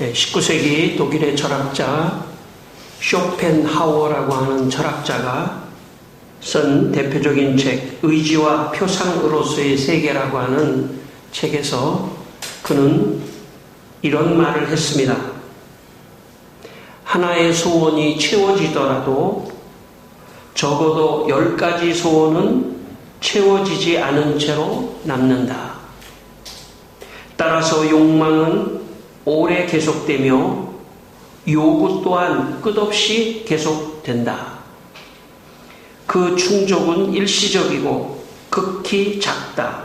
19세기 독일의 철학자 쇼펜하우어라고 하는 철학자가 쓴 대표적인 책 의지와 표상으로서의 세계라고 하는 책에서 그는 이런 말을 했습니다. 하나의 소원이 채워지더라도 적어도 10가지 소원은 채워지지 않은 채로 남는다. 따라서 욕망은 오래 계속되며 요구 또한 끝없이 계속된다. 그 충족은 일시적이고 극히 작다.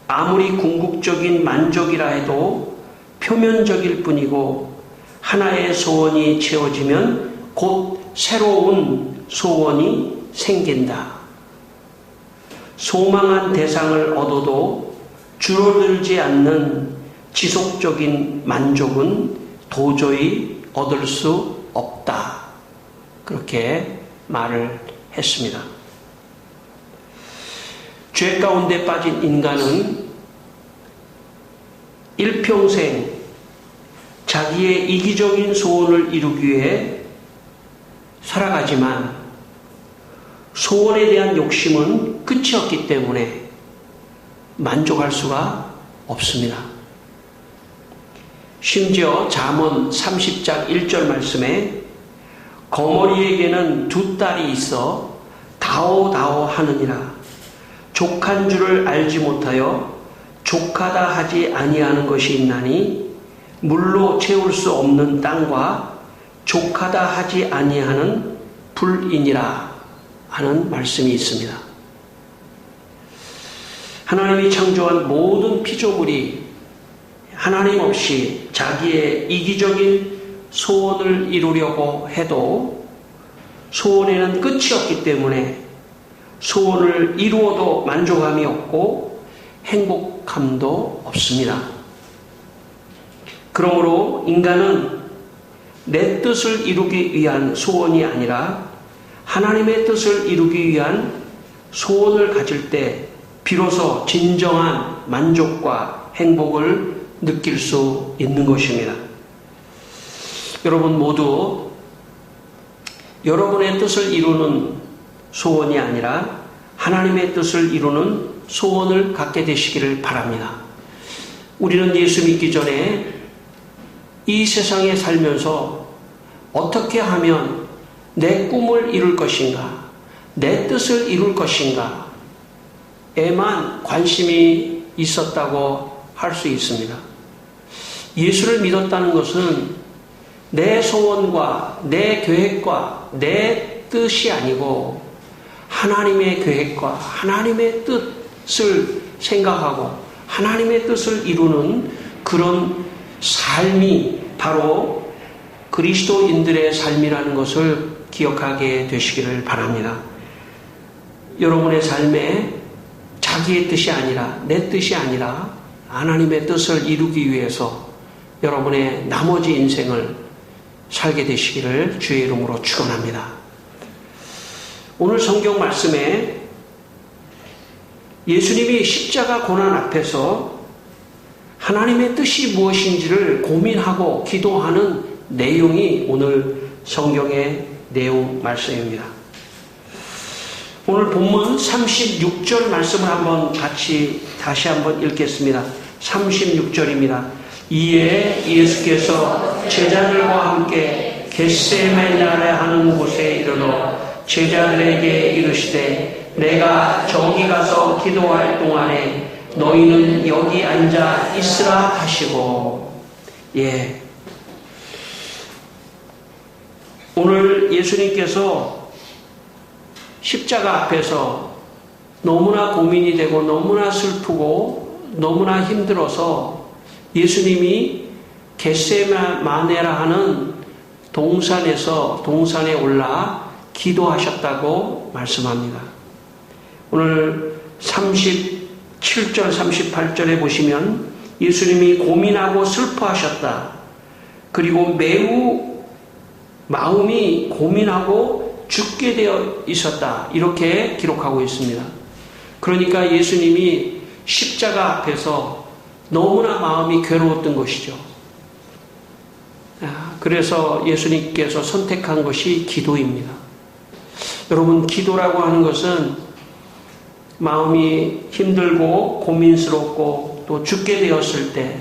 아무리 궁극적인 만족이라 해도 표면적일 뿐이고 하나의 소원이 채워지면 곧 새로운 소원이 생긴다. 소망한 대상을 얻어도 줄어들지 않는 지속적인 만족은 도저히 얻을 수 없다. 그렇게 말을 했습니다. 죄 가운데 빠진 인간은 일평생 자기의 이기적인 소원을 이루기 위해 살아가지만 소원에 대한 욕심은 끝이 없기 때문에 만족할 수가 없습니다. 심지어 잠언 30장 1절 말씀에 거머리에게는 2딸이 있어 다오다오 하느니라. 족한 줄을 알지 못하여 족하다 하지 아니하는 것이 있나니 물로 채울 수 없는 땅과 족하다 하지 아니하는 불이니라 하는 말씀이 있습니다. 하나님이 창조한 모든 피조물이 하나님 없이 자기의 이기적인 소원을 이루려고 해도 소원에는 끝이 없기 때문에 소원을 이루어도 만족함이 없고 행복함도 없습니다. 그러므로 인간은 내 뜻을 이루기 위한 소원이 아니라 하나님의 뜻을 이루기 위한 소원을 가질 때 비로소 진정한 만족과 행복을 느낄 수 있는 것입니다. 여러분 모두 여러분의 뜻을 이루는 소원이 아니라 하나님의 뜻을 이루는 소원을 갖게 되시기를 바랍니다. 우리는 예수 믿기 전에 이 세상에 살면서 어떻게 하면 내 꿈을 이룰 것인가, 내 뜻을 이룰 것인가 에만 관심이 있었다고 할 수 있습니다. 예수를 믿었다는 것은 내 소원과 내 계획과 내 뜻이 아니고 하나님의 계획과 하나님의 뜻을 생각하고 하나님의 뜻을 이루는 그런 삶이 바로 그리스도인들의 삶이라는 것을 기억하게 되시기를 바랍니다. 여러분의 삶에 자기의 뜻이 아니라 내 뜻이 아니라 하나님의 뜻을 이루기 위해서 여러분의 나머지 인생을 살게 되시기를 주의 이름으로 축원합니다. 오늘 성경 말씀에 예수님이 십자가 고난 앞에서 하나님의 뜻이 무엇인지를 고민하고 기도하는 내용이 오늘 성경의 내용 말씀입니다. 오늘 본문 36절 말씀을 한번 같이 다시 한번 읽겠습니다. 36절입니다. 이에 예수께서 제자들과 함께 겟세마네 하는 곳에 이르러 제자들에게 이르시되 내가 저기 가서 기도할 동안에 너희는 여기 앉아 있으라 하시고. 오늘 예수님께서 십자가 앞에서 너무나 고민이 되고 너무나 슬프고 너무나 힘들어서 예수님이 겟세마네라 하는 동산에 올라 기도하셨다고 말씀합니다. 오늘 37절 38절에 보시면 예수님이 고민하고 슬퍼하셨다. 그리고 매우 마음이 고민하고 죽게 되어 있었다. 이렇게 기록하고 있습니다. 그러니까 예수님이 십자가 앞에서 너무나 마음이 괴로웠던 것이죠. 그래서 예수님께서 선택한 것이 기도입니다. 여러분, 기도라고 하는 것은 마음이 힘들고 고민스럽고 또 죽게 되었을 때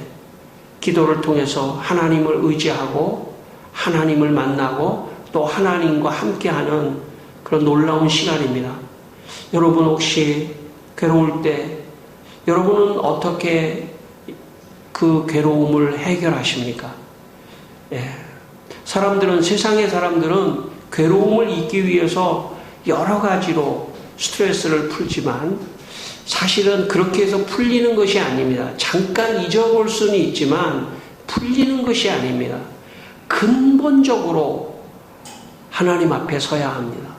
기도를 통해서 하나님을 의지하고 하나님을 만나고 또 하나님과 함께하는 그런 놀라운 시간입니다. 여러분 혹시 괴로울 때 여러분은 어떻게 그 괴로움을 해결하십니까? 세상의 사람들은 괴로움을 잊기 위해서 여러 가지로 스트레스를 풀지만 사실은 그렇게 해서 풀리는 것이 아닙니다. 잠깐 잊어볼 수는 있지만 풀리는 것이 아닙니다. 근본적으로 하나님 앞에 서야 합니다.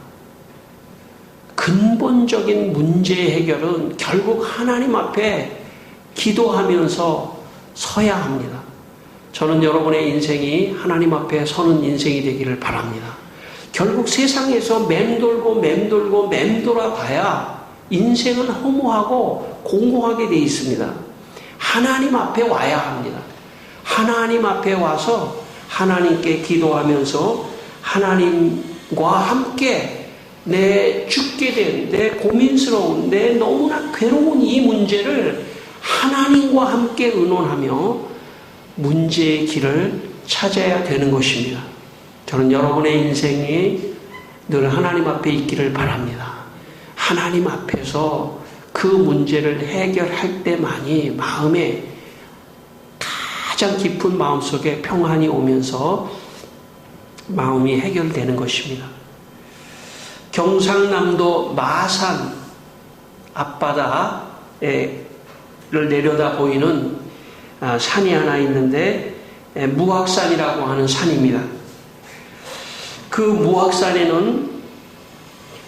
근본적인 문제의 해결은 결국 하나님 앞에 기도하면서 서야 합니다. 저는 여러분의 인생이 하나님 앞에 서는 인생이 되기를 바랍니다. 결국 세상에서 맴돌아 봐야 인생은 허무하고 공고하게 되어 있습니다. 하나님 앞에 와야 합니다. 하나님 앞에 와서 하나님께 기도하면서 하나님과 함께 내 죽게 된, 내 고민스러운, 내 너무나 괴로운 이 문제를 하나님과 함께 의논하며 문제의 길을 찾아야 되는 것입니다. 저는 여러분의 인생이 늘 하나님 앞에 있기를 바랍니다. 하나님 앞에서 그 문제를 해결할 때만이 마음에 가장 깊은 마음속에 평안이 오면서 마음이 해결되는 것입니다. 경상남도 마산 앞바다를 내려다 보이는 산이 하나 있는데 무악산이라고 하는 산입니다. 그 무악산에는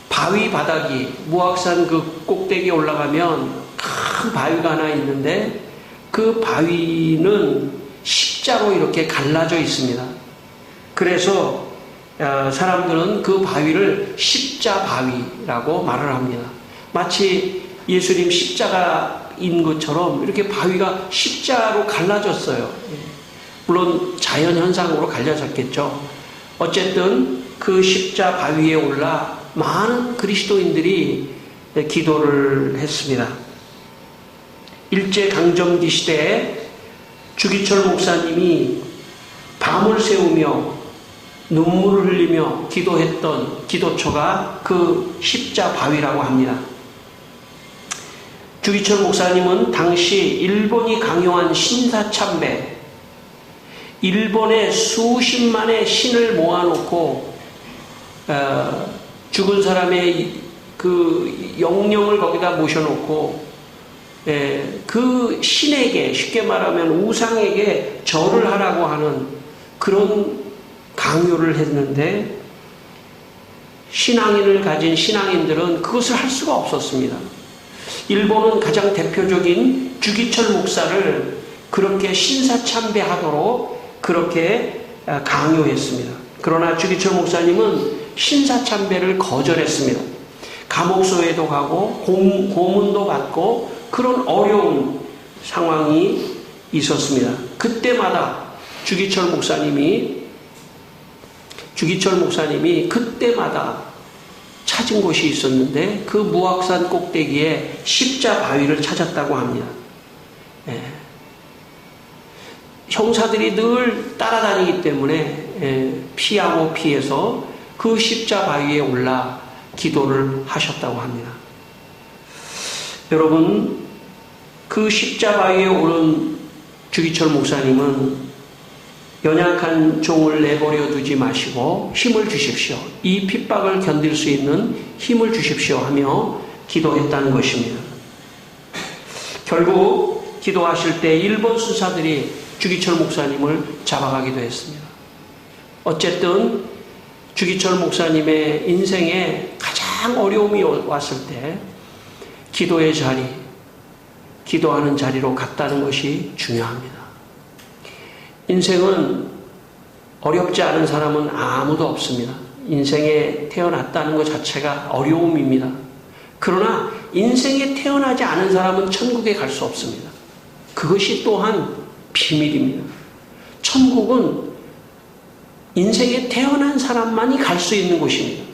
바위 바닥이 무악산 그 꼭대기에 올라가면 큰 바위가 하나 있는데 그 바위는 십자로 이렇게 갈라져 있습니다. 그래서 사람들은 그 바위를 십자바위라고 말을 합니다. 마치 예수님 십자가인 것처럼 이렇게 바위가 십자로 갈라졌어요. 물론 자연현상으로 갈라졌겠죠. 어쨌든 그 십자 바위에 올라 많은 그리스도인들이 기도를 했습니다. 일제강점기 시대에 주기철 목사님이 밤을 새우며 눈물을 흘리며 기도했던 기도처가 그 십자 바위라고 합니다. 주기철 목사님은 당시 일본이 강요한 신사참배, 일본의 수십만의 신을 모아놓고 죽은 사람의 그 영령을 거기다 모셔놓고 그 신에게, 쉽게 말하면 우상에게 절을 하라고 하는 그런 강요를 했는데 신앙인을 가진 신앙인들은 그것을 할 수가 없었습니다. 일본은 가장 대표적인 주기철 목사를 그렇게 신사참배하도록 그렇게 강요했습니다. 그러나 주기철 목사님은 신사참배를 거절했습니다. 감옥소에도 가고 고문도 받고 그런 어려운 상황이 있었습니다. 그때마다 주기철 목사님이 그때마다 찾은 곳이 있었는데 그 무악산 꼭대기에 십자 바위를 찾았다고 합니다. 형사들이 늘 따라다니기 때문에 피하고 피해서 그 십자 바위에 올라 기도를 하셨다고 합니다. 여러분, 그 십자 바위에 오른 주기철 목사님은 연약한 종을 내버려 두지 마시고 힘을 주십시오. 이 핍박을 견딜 수 있는 힘을 주십시오 하며 기도했다는 것입니다. 결국 기도하실 때 일본 수사들이 주기철 목사님을 잡아가기도 했습니다. 어쨌든 주기철 목사님의 인생에 가장 어려움이 왔을 때 기도의 자리, 기도하는 자리로 갔다는 것이 중요합니다. 인생은 어렵지 않은 사람은 아무도 없습니다. 인생에 태어났다는 것 자체가 어려움입니다. 그러나 인생에 태어나지 않은 사람은 천국에 갈 수 없습니다. 그것이 또한 비밀입니다. 천국은 인생에 태어난 사람만이 갈 수 있는 곳입니다.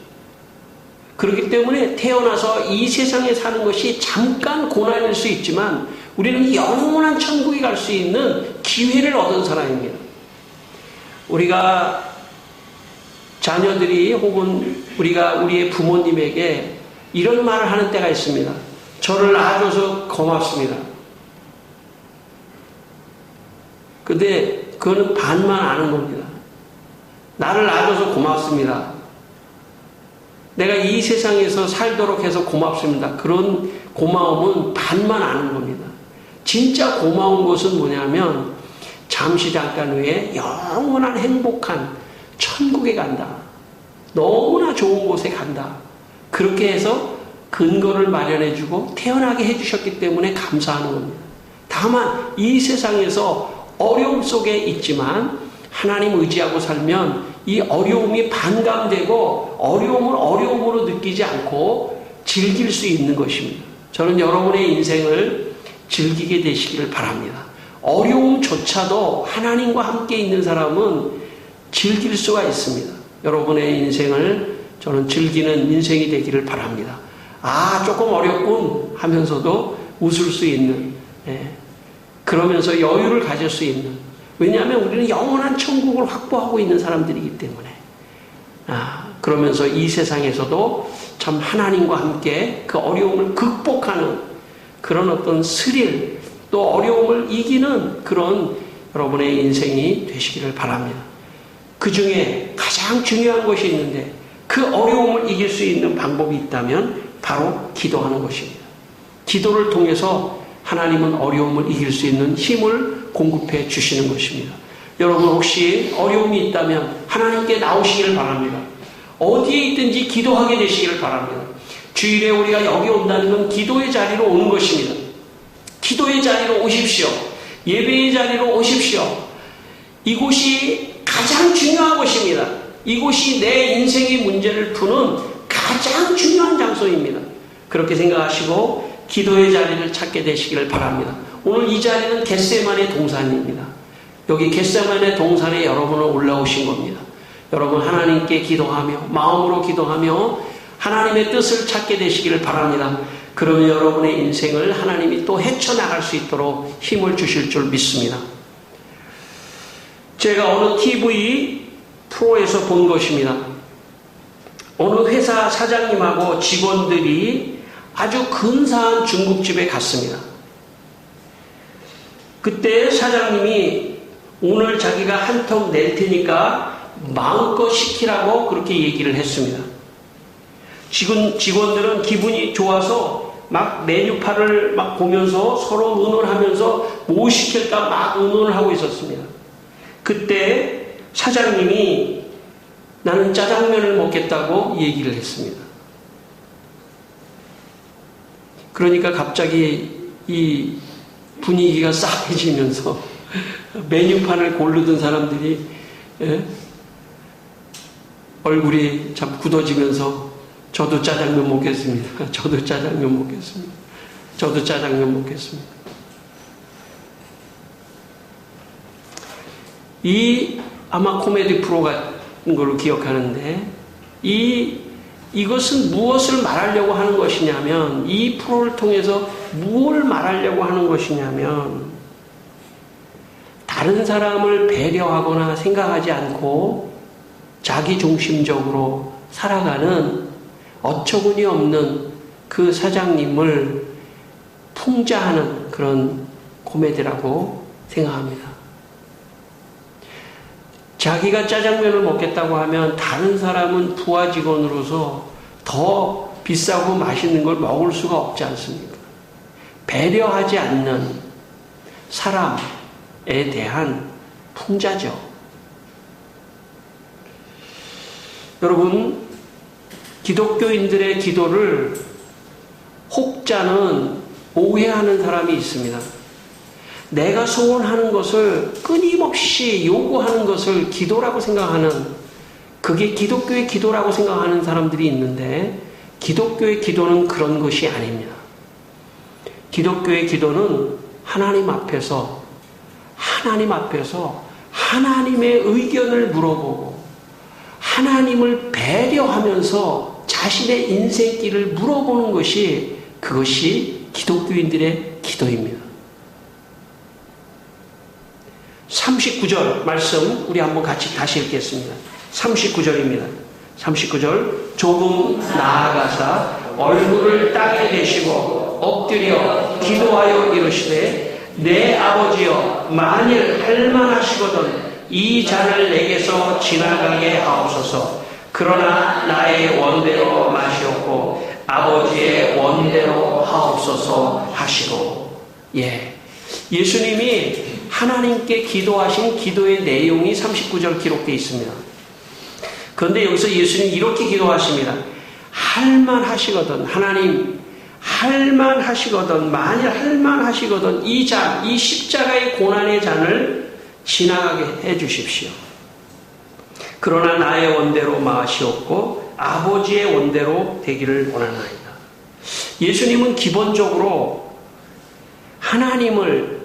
그렇기 때문에 태어나서 이 세상에 사는 것이 잠깐 고난일 수 있지만 우리는 영원한 천국에 갈 수 있는 기회를 얻은 사람입니다. 우리가 자녀들이 혹은 우리가 우리의 부모님에게 이런 말을 하는 때가 있습니다. 저를 낳아줘서 고맙습니다. 근데 그거는 반만 아는 겁니다. 나를 낳아줘서 고맙습니다. 내가 이 세상에서 살도록 해서 고맙습니다. 그런 고마움은 반만 아는 겁니다. 진짜 고마운 것은 뭐냐면 잠시 잠깐 후에 영원한 행복한 천국에 간다. 너무나 좋은 곳에 간다. 그렇게 해서 근거를 마련해주고 태어나게 해주셨기 때문에 감사하는 겁니다. 다만 이 세상에서 어려움 속에 있지만 하나님 의지하고 살면 이 어려움이 반감되고 어려움을 어려움으로 느끼지 않고 즐길 수 있는 것입니다. 저는 여러분의 인생을 즐기게 되시기를 바랍니다. 어려움조차도 하나님과 함께 있는 사람은 즐길 수가 있습니다. 여러분의 인생을 저는 즐기는 인생이 되기를 바랍니다. 아, 조금 어렵군 하면서도 웃을 수 있는, 그러면서 여유를 가질 수 있는, 왜냐하면 우리는 영원한 천국을 확보하고 있는 사람들이기 때문에 그러면서 이 세상에서도 참 하나님과 함께 그 어려움을 극복하는 그런 어떤 스릴 또 어려움을 이기는 그런 여러분의 인생이 되시기를 바랍니다. 그 중에 가장 중요한 것이 있는데 그 어려움을 이길 수 있는 방법이 있다면 바로 기도하는 것입니다. 기도를 통해서 하나님은 어려움을 이길 수 있는 힘을 공급해 주시는 것입니다. 여러분 혹시 어려움이 있다면 하나님께 나오시기를 바랍니다. 어디에 있든지 기도하게 되시기를 바랍니다. 주일에 우리가 여기 온다는 건 기도의 자리로 오는 것입니다. 기도의 자리로 오십시오. 예배의 자리로 오십시오. 이곳이 가장 중요한 곳입니다. 이곳이 내 인생의 문제를 푸는 가장 중요한 장소입니다. 그렇게 생각하시고 기도의 자리를 찾게 되시기를 바랍니다. 오늘 이 자리는 겟세마네 동산입니다. 여기 겟세마네 동산에 여러분은 올라오신 겁니다. 여러분 하나님께 기도하며 마음으로 기도하며 하나님의 뜻을 찾게 되시기를 바랍니다. 그러면 여러분의 인생을 하나님이 또 헤쳐나갈 수 있도록 힘을 주실 줄 믿습니다. 제가 어느 TV 프로에서 본 것입니다. 어느 회사 사장님하고 직원들이 아주 근사한 중국집에 갔습니다. 그때 사장님이 오늘 자기가 한 통 낼 테니까 마음껏 시키라고 그렇게 얘기를 했습니다. 직원들은 기분이 좋아서 막 메뉴판을 막 보면서 서로 의논하면서 뭐 시킬까 막 의논을 하고 있었습니다. 그때 사장님이 나는 짜장면을 먹겠다고 얘기를 했습니다. 그러니까 갑자기 이 분위기가 싸해지면서 메뉴판을 고르던 사람들이 얼굴이 참 굳어지면서 저도 짜장면 먹겠습니다. 저도 짜장면 먹겠습니다. 저도 짜장면 먹겠습니다. 이 아마 코미디 프로 같은 걸로 기억하는데 이것은 무엇을 말하려고 하는 것이냐면 이 프로를 통해서 무엇을 말하려고 하는 것이냐면 다른 사람을 배려하거나 생각하지 않고 자기중심적으로 살아가는 어처구니 없는 그 사장님을 풍자하는 그런 코미디라고 생각합니다. 자기가 짜장면을 먹겠다고 하면 다른 사람은 부하 직원으로서 더 비싸고 맛있는 걸 먹을 수가 없지 않습니까? 배려하지 않는 사람에 대한 풍자죠. 여러분, 기독교인들의 기도를 혹자는 오해하는 사람이 있습니다. 내가 소원하는 것을 끊임없이 요구하는 것을 기도라고 생각하는, 그게 기독교의 기도라고 생각하는 사람들이 있는데 기독교의 기도는 그런 것이 아닙니다. 기독교의 기도는 하나님 앞에서 하나님의 의견을 물어보고 하나님을 배려하면서 자신의 인생길을 물어보는 것이, 그것이 기독교인들의 기도입니다. 39절 말씀 우리 한번 같이 다시 읽겠습니다. 39절입니다. 39절 조금 나아가사 얼굴을 땅에 대시고 엎드려 기도하여 이르시되 내 아버지여 만일 할만하시거든 이 잔을 내게서 지나가게 하옵소서. 그러나 나의 원대로 마시옵고 아버지의 원대로 하옵소서 하시고. 예수님이 하나님께 기도하신 기도의 내용이 39절 기록되어 있습니다. 그런데 여기서 예수님이 이렇게 기도하십니다. 할만하시거든, 하나님 할만하시거든, 만일 할만하시거든 이 잔, 이 십자가의 고난의 잔을 지나가게 해 주십시오. 그러나 나의 원대로 마시옵고 아버지의 원대로 되기를 원하나이다. 예수님은 기본적으로 하나님을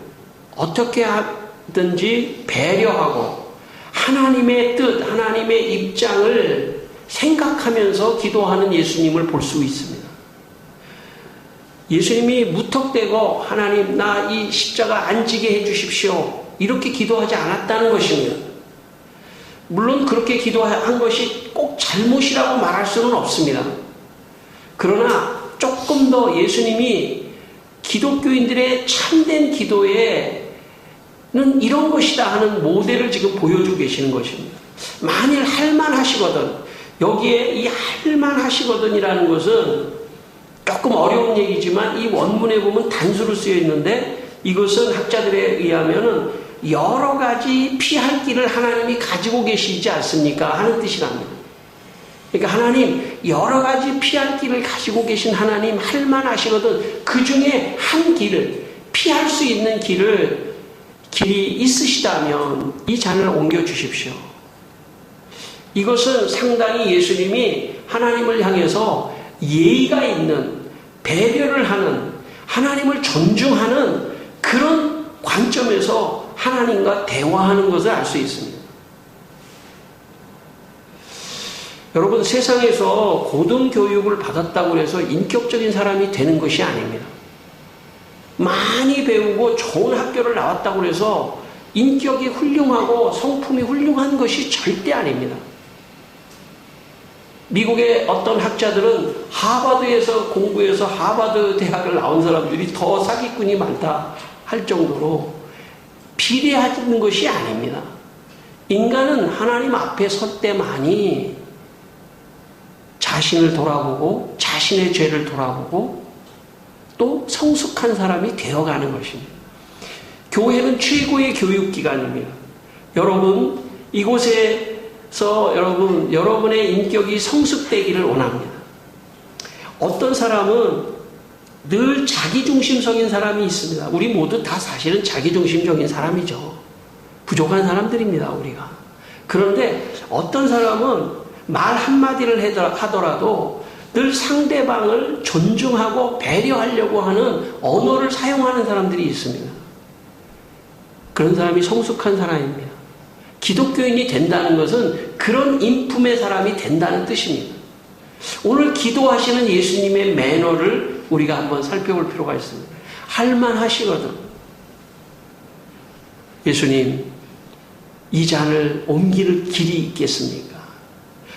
어떻게 하든지 배려하고 하나님의 뜻, 하나님의 입장을 생각하면서 기도하는 예수님을 볼 수 있습니다. 예수님이 무턱대고 하나님 나 이 십자가 안 지게 해 주십시오 이렇게 기도하지 않았다는 것입니다. 물론 그렇게 기도한 것이 꼭 잘못이라고 말할 수는 없습니다. 그러나 조금 더 예수님이 기독교인들의 참된 기도에는 이런 것이다 하는 모델을 지금 보여주고 계시는 것입니다. 만일 할만하시거든, 여기에 이 할만하시거든이라는 것은 조금 어려운 얘기지만 이 원문에 보면 단수로 쓰여 있는데 이것은 학자들에 의하면은 여러 가지 피할 길을 하나님이 가지고 계시지 않습니까? 하는 뜻이랍니다. 그러니까 하나님 여러 가지 피할 길을 가지고 계신 하나님 할만하시거든 그 중에 한 길을 피할 수 있는 길이 있으시다면 이 잔을 옮겨 주십시오. 이것은 상당히 예수님이 하나님을 향해서 예의가 있는 배려를 하는 하나님을 존중하는 그런 관점에서 하나님과 대화하는 것을 알 수 있습니다. 여러분 세상에서 고등교육을 받았다고 해서 인격적인 사람이 되는 것이 아닙니다. 많이 배우고 좋은 학교를 나왔다고 해서 인격이 훌륭하고 성품이 훌륭한 것이 절대 아닙니다. 미국의 어떤 학자들은 하버드에서 공부해서 하버드 대학을 나온 사람들이 더 사기꾼이 많다 할 정도로 비례하는 것이 아닙니다. 인간은 하나님 앞에 설 때만이 자신을 돌아보고 자신의 죄를 돌아보고 또 성숙한 사람이 되어가는 것입니다. 교회는 최고의 교육기관입니다. 여러분 이곳에서 여러분의 인격이 성숙되기를 원합니다. 어떤 사람은 늘 자기중심적인 사람이 있습니다. 우리 모두 다 사실은 자기중심적인 사람이죠. 부족한 사람들입니다, 우리가. 그런데 어떤 사람은 말 한마디를 하더라도 늘 상대방을 존중하고 배려하려고 하는 언어를 사용하는 사람들이 있습니다. 그런 사람이 성숙한 사람입니다. 기독교인이 된다는 것은 그런 인품의 사람이 된다는 뜻입니다. 오늘 기도하시는 예수님의 매너를 우리가 한번 살펴볼 필요가 있습니다. 할만하시거든. 예수님, 이 잔을 옮길 길이 있겠습니까?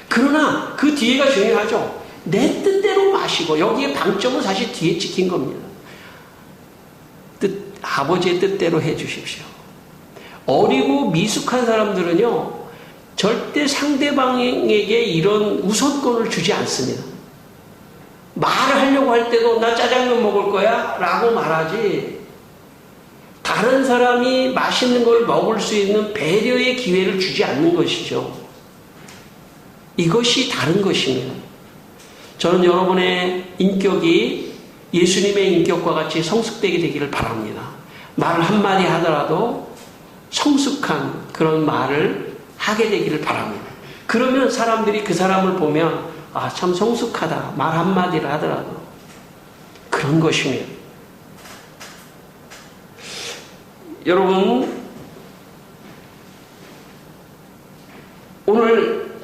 그러나 그 뒤에가 중요하죠. 내 뜻대로 마시고, 여기에 방점은 사실 뒤에 찍힌 겁니다. 아버지의 뜻대로 해 주십시오. 어리고 미숙한 사람들은요, 절대 상대방에게 이런 우선권을 주지 않습니다. 말을 하려고 할 때도 나 짜장면 먹을 거야 라고 말하지, 다른 사람이 맛있는 걸 먹을 수 있는 배려의 기회를 주지 않는 것이죠. 이것이 다른 것입니다. 저는 여러분의 인격이 예수님의 인격과 같이 성숙되게 되기를 바랍니다. 말 한마디 하더라도 성숙한 그런 말을 하게 되기를 바랍니다. 그러면 사람들이 그 사람을 보면 아, 참 성숙하다. 말 한마디를 하더라도. 그런 것입니다. 여러분, 오늘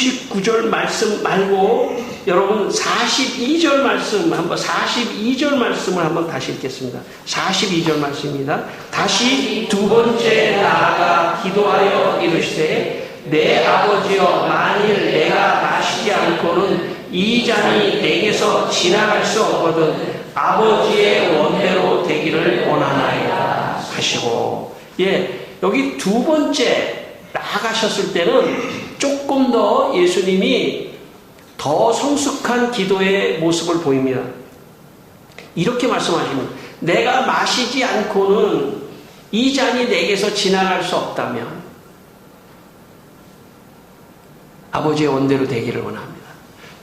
39절 말씀 말고 여러분 42절 말씀 한번 42절 말씀을 한번 다시 읽겠습니다. 42절 말씀입니다. 다시 두 번째 나아가 기도하여 이르시되 내 아버지여 만일 내가 마시지 않고는 이 잔이 내게서 지나갈 수 없거든 아버지의 원대로 되기를 원하나이다 하시고 여기 두 번째 나아가셨을 때는 조금 더 예수님이 더 성숙한 기도의 모습을 보입니다. 이렇게 말씀하십니다. 내가 마시지 않고는 이 잔이 내게서 지나갈 수 없다면 아버지의 원대로 되기를 원합니다.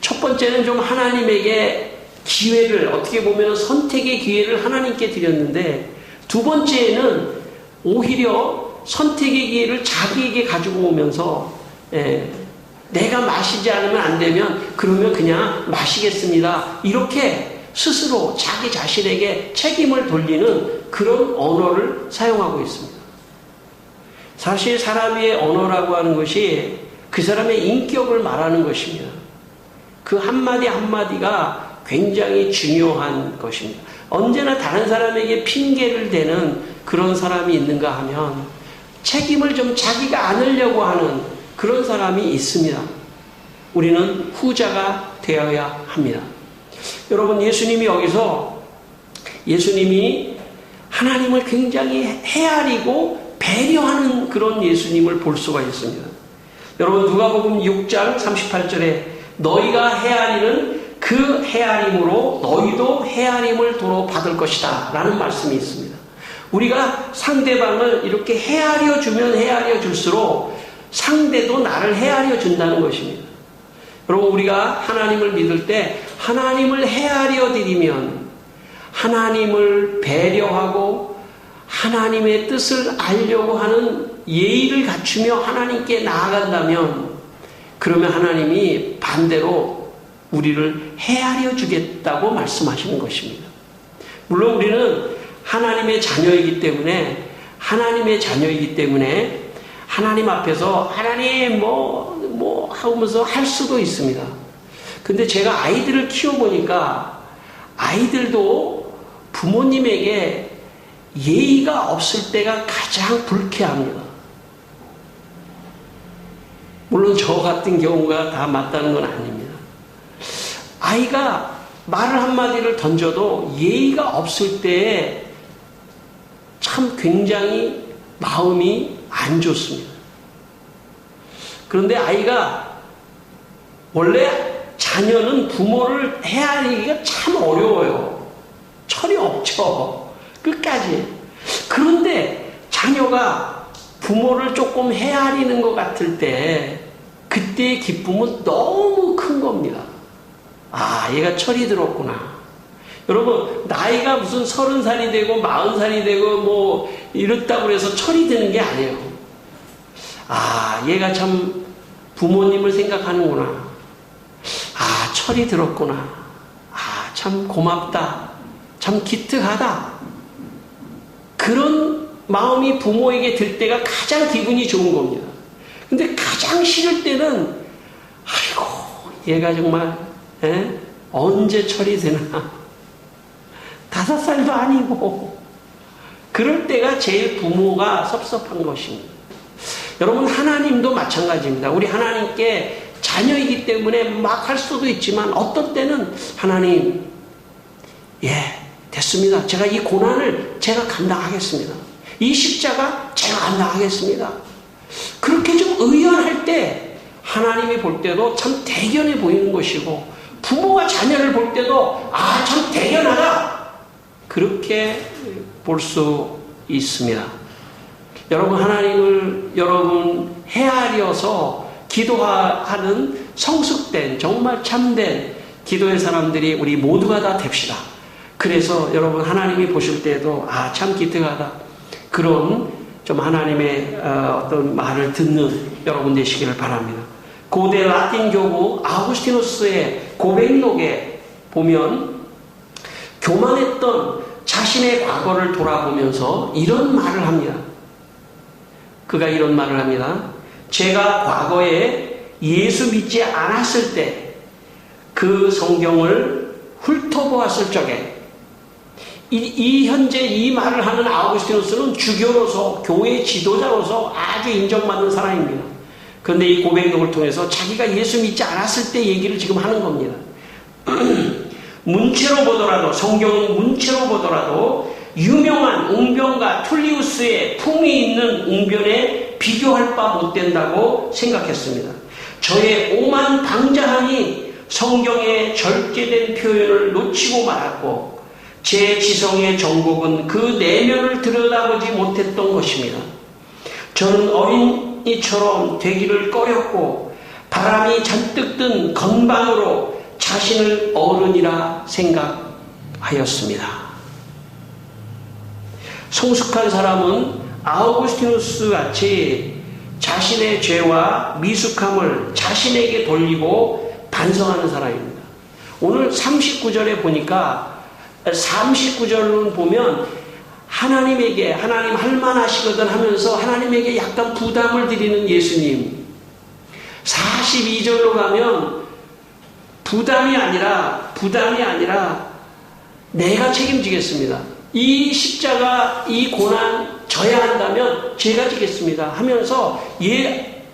첫 번째는 좀 하나님에게 기회를 어떻게 보면 선택의 기회를 하나님께 드렸는데 두 번째는 오히려 선택의 기회를 자기에게 가지고 오면서 내가 마시지 않으면 안 되면 그러면 그냥 마시겠습니다. 이렇게 스스로 자기 자신에게 책임을 돌리는 그런 언어를 사용하고 있습니다. 사실 사람의 언어라고 하는 것이 그 사람의 인격을 말하는 것입니다. 그 한마디 한마디가 굉장히 중요한 것입니다. 언제나 다른 사람에게 핑계를 대는 그런 사람이 있는가 하면 책임을 좀 자기가 안으려고 하는 그런 사람이 있습니다. 우리는 후자가 되어야 합니다. 여러분 예수님이 여기서 예수님이 하나님을 굉장히 헤아리고 배려하는 그런 예수님을 볼 수가 있습니다. 여러분 누가복음 6장 38절에 너희가 헤아리는 그 헤아림으로 너희도 헤아림을 도로 받을 것이다 라는 말씀이 있습니다. 우리가 상대방을 이렇게 헤아려 주면 헤아려 줄수록 상대도 나를 헤아려 준다는 것입니다. 여러분 우리가 하나님을 믿을 때 하나님을 헤아려 드리면 하나님을 배려하고 하나님의 뜻을 알려고 하는 예의를 갖추며 하나님께 나아간다면 그러면 하나님이 반대로 우리를 헤아려 주겠다고 말씀하시는 것입니다. 물론 우리는 하나님의 자녀이기 때문에 하나님 앞에서 하나님 뭐 하면서 할 수도 있습니다. 근데 제가 아이들을 키워보니까 아이들도 부모님에게 예의가 없을 때가 가장 불쾌합니다. 물론 저 같은 경우가 다 맞다는 건 아닙니다. 아이가 말을 한마디를 던져도 예의가 없을 때에 참 굉장히 마음이 안 좋습니다. 그런데 아이가 원래 자녀는 부모를 헤아리기가 참 어려워요. 철이 없죠. 끝까지. 그런데 자녀가 부모를 조금 헤아리는 것 같을 때 그때의 기쁨은 너무 큰 겁니다. 아, 얘가 철이 들었구나. 여러분 나이가 무슨 30살이 되고 40살이 되고 뭐 이렇다고 해서 철이 드는 게 아니에요. 아, 얘가 참 부모님을 생각하는구나. 아, 철이 들었구나. 아, 참 고맙다. 참 기특하다. 그런 마음이 부모에게 들 때가 가장 기분이 좋은 겁니다. 근데 가장 싫을 때는 아이고 얘가 정말 언제 철이 되나. 5살도 아니고 그럴 때가 제일 부모가 섭섭한 것입니다. 여러분 하나님도 마찬가지입니다. 우리 하나님께 자녀이기 때문에 막 할 수도 있지만 어떤 때는 하나님 됐습니다. 제가 이 고난을 제가 감당하겠습니다. 이 십자가 제가 감당하겠습니다. 그렇게 좀 의연할 때 하나님이 볼 때도 참 대견해 보이는 것이고 부모가 자녀를 볼 때도 아, 참 대견하다. 그렇게 볼 수 있습니다. 여러분 하나님을 여러분 헤아려서 기도하는 성숙된 정말 참된 기도의 사람들이 우리 모두가 다 됩시다. 그래서 여러분 하나님이 보실 때도 아, 참 기특하다. 그런 좀 하나님의 어떤 말을 듣는 여러분 되시기를 바랍니다. 고대 라틴 교부 아우구스티누스의 고백록에 보면 교만했던 자신의 과거를 돌아보면서 이런 말을 합니다. 그가 이런 말을 합니다. 제가 과거에 예수 믿지 않았을 때 그 성경을 훑어보았을 적에 현재 이 말을 하는 아우구스티누스는 주교로서 교회 지도자로서 아주 인정받는 사람입니다. 그런데 이 고백록을 통해서 자기가 예수 믿지 않았을 때 얘기를 지금 하는 겁니다. 문체로 보더라도, 성경은 문체로 보더라도 유명한 웅변가 툴리우스의 품위 있는 웅변에 비교할 바 못 된다고 생각했습니다. 저의 오만 방자함이 성경의 절제된 표현을 놓치고 말았고 제 지성의 정곡은 그 내면을 들여다보지 못했던 것입니다. 저는 어린이처럼 되기를 꺼렸고 바람이 잔뜩 든 건방으로 자신을 어른이라 생각하였습니다. 성숙한 사람은 아우구스티누스 같이 자신의 죄와 미숙함을 자신에게 돌리고 반성하는 사람입니다. 오늘 39절에 보니까 39절을 보면 하나님에게 하나님 할만하시거든 하면서 하나님에게 약간 부담을 드리는 예수님. 42절로 가면 부담이 아니라 내가 책임지겠습니다. 이 십자가 이 고난 져야 한다면 제가 지겠습니다 하면서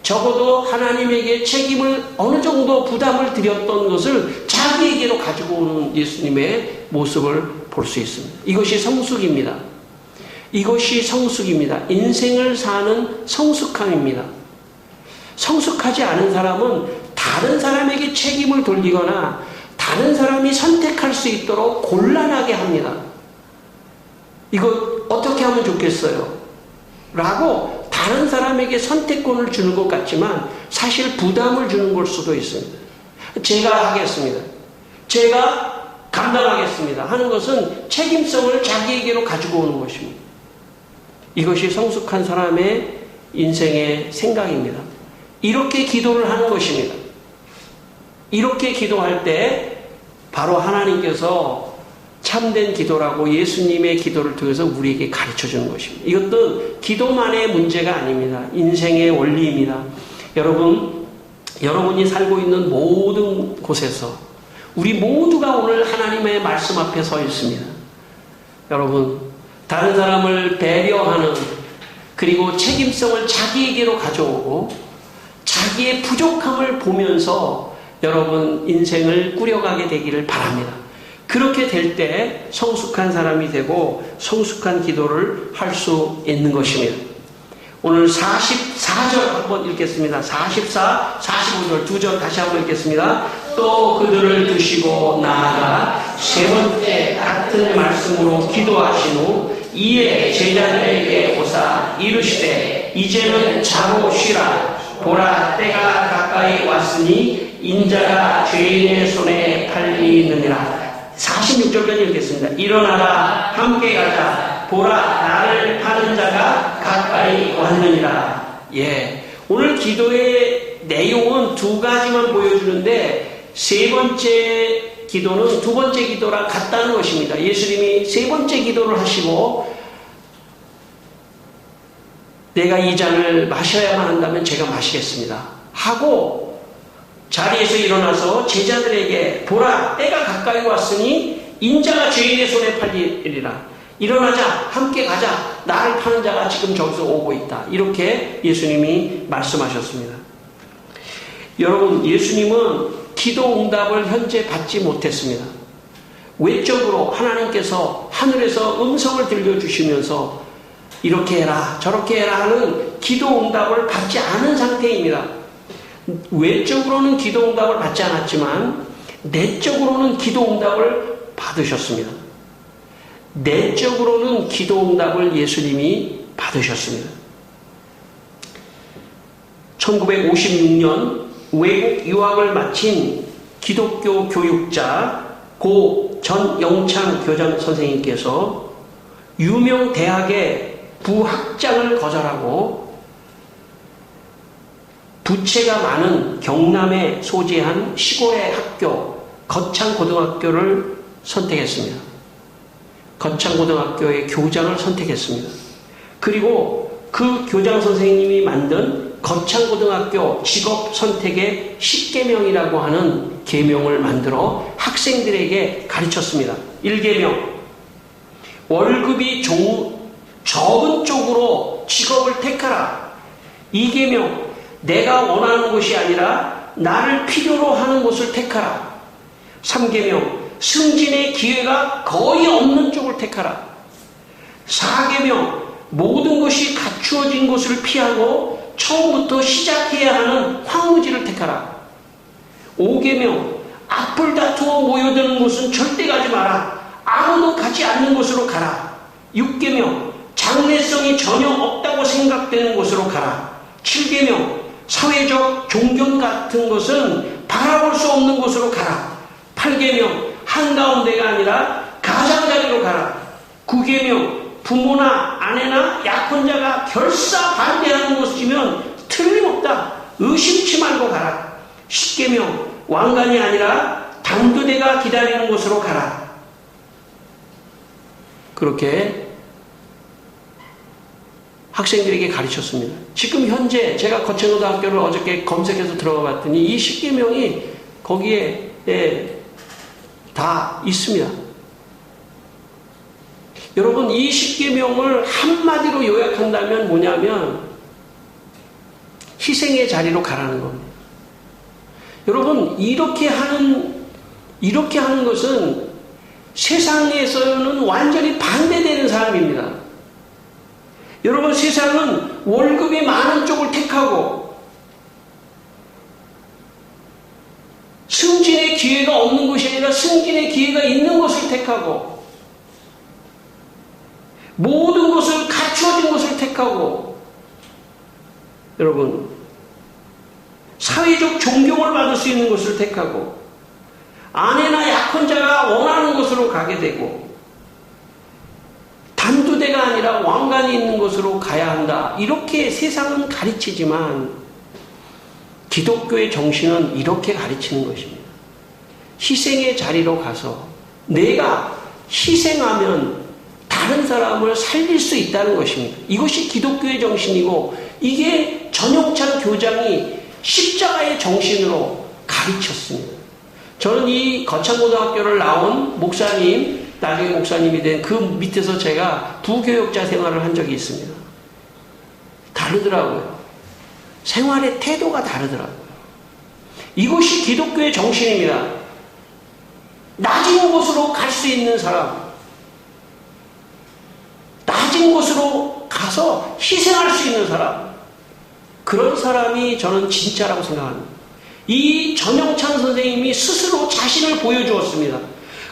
적어도 하나님에게 책임을 어느 정도 부담을 드렸던 것을 자기에게로 가지고 오는 예수님의 모습을 볼 수 있습니다. 이것이 성숙입니다. 이것이 성숙입니다. 인생을 사는 성숙함입니다. 성숙하지 않은 사람은 다른 사람에게 책임을 돌리거나 다른 사람이 선택할 수 있도록 곤란하게 합니다. 이거 어떻게 하면 좋겠어요? 라고 다른 사람에게 선택권을 주는 것 같지만 사실 부담을 주는 걸 수도 있습니다. 제가 하겠습니다. 제가 감당하겠습니다 하는 것은 책임성을 자기에게로 가지고 오는 것입니다. 이것이 성숙한 사람의 인생의 생각입니다. 이렇게 기도를 하는 것입니다. 이렇게 기도할 때 바로 하나님께서 참된 기도라고 예수님의 기도를 통해서 우리에게 가르쳐주는 것입니다. 이것도 기도만의 문제가 아닙니다. 인생의 원리입니다. 여러분이 살고 있는 모든 곳에서 우리 모두가 오늘 하나님의 말씀 앞에 서 있습니다. 여러분, 다른 사람을 배려하는 그리고 책임성을 자기에게로 가져오고 자기의 부족함을 보면서 여러분 인생을 꾸려가게 되기를 바랍니다. 그렇게 될 때 성숙한 사람이 되고 성숙한 기도를 할 수 있는 것입니다. 오늘 44절 한번 읽겠습니다. 44, 45절 두 절 다시 한번 읽겠습니다. 또 그들을 두시고 나아가 세 번째 같은 말씀으로 기도하신 후 이에 제자들에게 오사 이르시되 이제는 자고 쉬라. 보라 때가 가까이 왔으니 인자가 죄인의 손에 팔리느니라. 46절까지 읽겠습니다. 일어나라 함께 가자. 보라 나를 파는 자가 가까이 왔느니라. 오늘 기도의 내용은 두 가지만 보여주는데 세 번째 기도는 두 번째 기도랑 같다는 것입니다. 예수님이 세 번째 기도를 하시고 내가 이 잔을 마셔야만 한다면 제가 마시겠습니다 하고 자리에서 일어나서 제자들에게 보라 때가 가까이 왔으니 인자가 죄인의 손에 팔리리라. 일어나자 함께 가자. 나를 파는 자가 지금 저기서 오고 있다. 이렇게 예수님이 말씀하셨습니다. 여러분, 예수님은 기도 응답을 현재 받지 못했습니다. 외적으로 하나님께서 하늘에서 음성을 들려주시면서 이렇게 해라 저렇게 해라 하는 기도 응답을 받지 않은 상태입니다. 외적으로는 기도 응답을 받지 않았지만 내적으로는 기도 응답을 받으셨습니다. 내적으로는 기도 응답을 예수님이 받으셨습니다. 1956년 외국 유학을 마친 기독교 교육자 고 전영창 교장 선생님께서 유명 대학의 부학장을 거절하고 부채가 많은 경남에 소재한 시골의 학교 거창고등학교를 선택했습니다. 거창고등학교의 교장을 선택했습니다. 그리고 그 교장 선생님이 만든 거창고등학교 직업 선택의 10계명이라고 하는 계명을 만들어 학생들에게 가르쳤습니다. 1계명, 월급이 적은 쪽으로 직업을 택하라. 2계명, 내가 원하는 것이 아니라 나를 필요로 하는 것을 택하라. 3계명, 승진의 기회가 거의 없는 쪽을 택하라. 4계명, 모든 것이 갖추어진 것을 피하고 처음부터 시작해야 하는 황무지를 택하라. 5계명, 악플 다투어 모여드는 곳은 절대 가지 마라. 아무도 가지 않는 곳으로 가라. 6계명, 장래성이 전혀 없다고 생각되는 곳으로 가라. 7계명, 사회적 존경 같은 것은 바라볼 수 없는 곳으로 가라. 8계명, 한가운데가 아니라 가장자리로 가라. 9계명, 부모나 아내나 약혼자가 결사 반대하는 곳이면 틀림없다. 의심치 말고 가라. 10계명, 왕관이 아니라 단두대가 기다리는 곳으로 가라. 그렇게 학생들에게 가르쳤습니다. 지금 현재 제가 거창고등학교를 어저께 검색해서 들어가 봤더니 이 10계명이 거기에 다 있습니다. 여러분, 이 10계명을 한마디로 요약한다면 뭐냐면 희생의 자리로 가라는 겁니다. 여러분, 이렇게 하는 것은 세상에서는 완전히 반대되는 사람입니다. 여러분, 세상은 월급이 많은 쪽을 택하고 승진의 기회가 없는 것이 아니라 승진의 기회가 있는 것을 택하고 모든 것을 갖추어진 것을 택하고 여러분, 사회적 존경을 받을 수 있는 것을 택하고 아내나 약혼자가 원하는 곳으로 가게 되고 단두대가 아니라 왕관이 있는 곳으로 가야 한다. 이렇게 세상은 가르치지만 기독교의 정신은 이렇게 가르치는 것입니다. 희생의 자리로 가서 내가 희생하면 다른 사람을 살릴 수 있다는 것입니다. 이것이 기독교의 정신이고 이게 전용찬 교장이 십자가의 정신으로 가르쳤습니다. 저는 이 거창고등학교를 나온 목사님, 나중에 목사님이 된 그 밑에서 제가 부교역자 생활을 한 적이 있습니다. 다르더라고요. 생활의 태도가 다르더라고요. 이것이 기독교의 정신입니다. 낮은 곳으로 갈 수 있는 사람, 낮은 곳으로 가서 희생할 수 있는 사람, 그런 사람이 저는 진짜라고 생각합니다. 이 전영찬 선생님이 스스로 자신을 보여주었습니다.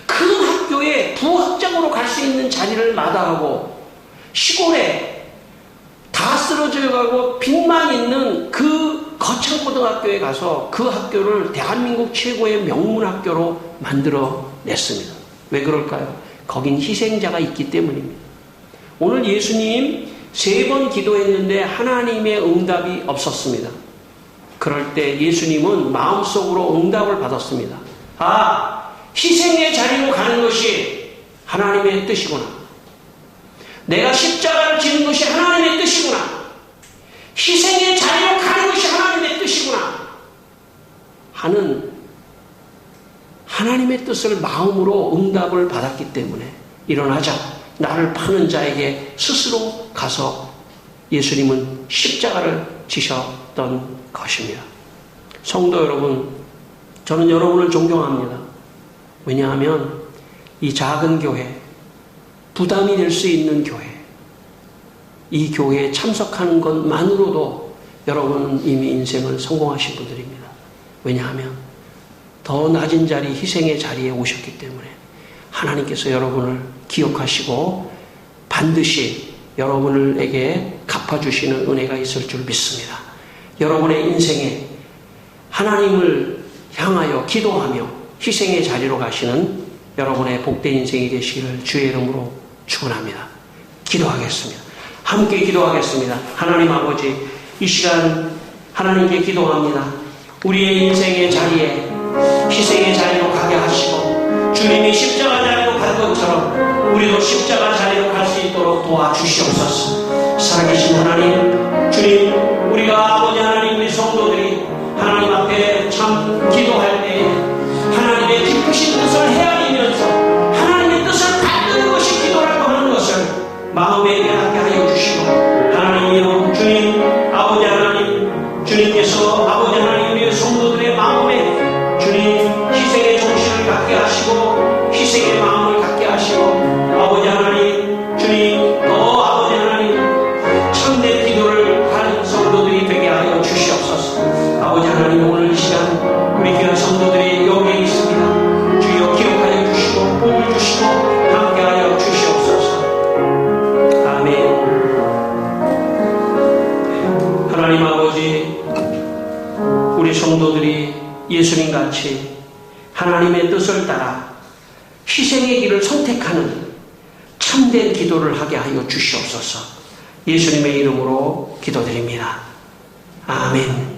큰 학교에 부학장으로 갈 수 있는 자리를 마다하고 시골에 다 쓰러져 가고 빚만 있는 그 거창고등학교에 가서 그 학교를 대한민국 최고의 명문학교로 만들어냈습니다. 왜 그럴까요? 거긴 희생자가 있기 때문입니다. 오늘 예수님 3번 기도했는데 하나님의 응답이 없었습니다. 그럴 때 예수님은 마음속으로 응답을 받았습니다. 아, 희생의 자리로 가는 것이 하나님의 뜻이구나. 내가 십자가를 지는 것이 하나님의 뜻이구나. 희생의 자리로 가는 것이 하나님의 뜻이구나 하는 하나님의 뜻을 마음으로 응답을 받았기 때문에 일어나자, 나를 파는 자에게 스스로 가서 예수님은 십자가를 지셨던 것입니다. 성도 여러분, 저는 여러분을 존경합니다. 왜냐하면 이 작은 교회, 부담이 될 수 있는 교회, 이 교회에 참석하는 것만으로도 여러분은 이미 인생을 성공하신 분들입니다. 왜냐하면 더 낮은 자리, 희생의 자리에 오셨기 때문에 하나님께서 여러분을 기억하시고 반드시 여러분에게 갚아주시는 은혜가 있을 줄 믿습니다. 여러분의 인생에 하나님을 향하여 기도하며 희생의 자리로 가시는 여러분의 복된 인생이 되시기를 주의 이름으로 축원합니다. 기도하겠습니다. 함께 기도하겠습니다. 하나님 아버지, 이 시간 하나님께 기도합니다. 우리의 인생의 자리에 희생의 자리로 가게 하시고 주님이 십자가 자리로 한 것처럼 우리도 십자가 자리로 갈 수 있도록 도와주시옵소서. 살아계신 하나님, 주님, 우리가 아버지 하나님, 우리 성도들이 하나님 앞에 참 기도할 때에 하나님의 기쁘신 뜻을 헤아리면서 하나님의 뜻을 받드는 것이 기도라고 하는 것을 마음에 깨닫게 하여 주시고, 하나님이여 주님, 아버지 하나님, 주님께서 아버지 하나님 우리 성도들의 마음에 주님 희생의 정신을 갖게 하시고 희생의 마음을 갖게 하시고, 아버지 하나님 주님 더 아버지 하나님 참된 기도를 하는 성도들이 되게 하여 주시옵소서. 아버지 하나님, 오늘 이 시간 우리 귀한 성도들이 여기에 있습니다. 주여 기억하여 주시고 복을 주시고 함께하여 주시옵소서. 아멘. 하나님 아버지, 우리 성도들이 예수님같이 하나님의 뜻을 따라 희생의 길을 선택하는 참된 기도를 하게 하여 주시옵소서. 예수님의 이름으로 기도드립니다. 아멘.